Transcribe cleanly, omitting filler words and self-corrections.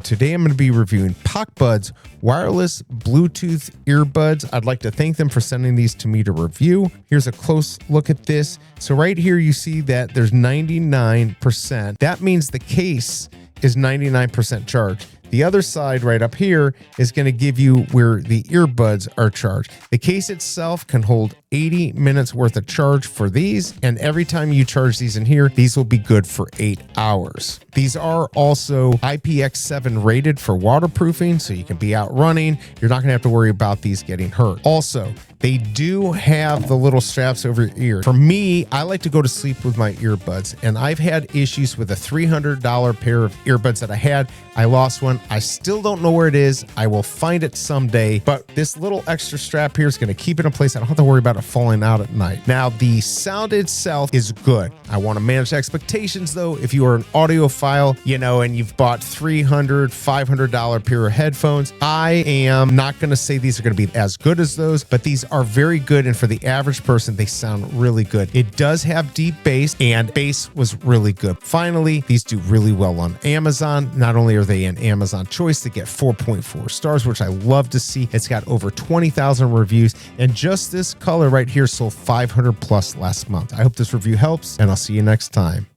Today I'm going to be reviewing PocBuds wireless Bluetooth earbuds. I'd like to thank them for sending these to me to review. Here's a close look at this. So right here you see that there's 99%. That means the case is 99% charged. The other side right up here is going to give you where the earbuds are charged. The case itself can hold 80 minutes worth of charge for these, and every time you charge these in here, these will be good for 8 hours. These are also IPX7 rated for waterproofing, so you can be out running. You're not going to have to worry about these getting hurt. Also, they do have the little straps over your ear. For me, I like to go to sleep with my earbuds, and I've had issues with a $300 pair of earbuds that I had. I lost one. I still don't know where it is. I will find it someday, but this little extra strap here is going to keep it in place. I don't have to worry about it falling out at night. Now, the sound itself is good. I want to manage expectations though. If you are an audiophile, and you've bought $300, $500 pair of headphones, I am not going to say these are going to be as good as those, but these are very good. And for the average person, they sound really good. It does have deep bass, and bass was really good. Finally, these do really well on Amazon. Not only are they an Amazon choice, they get 4.4 stars, which I love to see. It's got over 20,000 reviews, and just this color right here sold 500 plus last month. I hope this review helps, and I'll see you next time.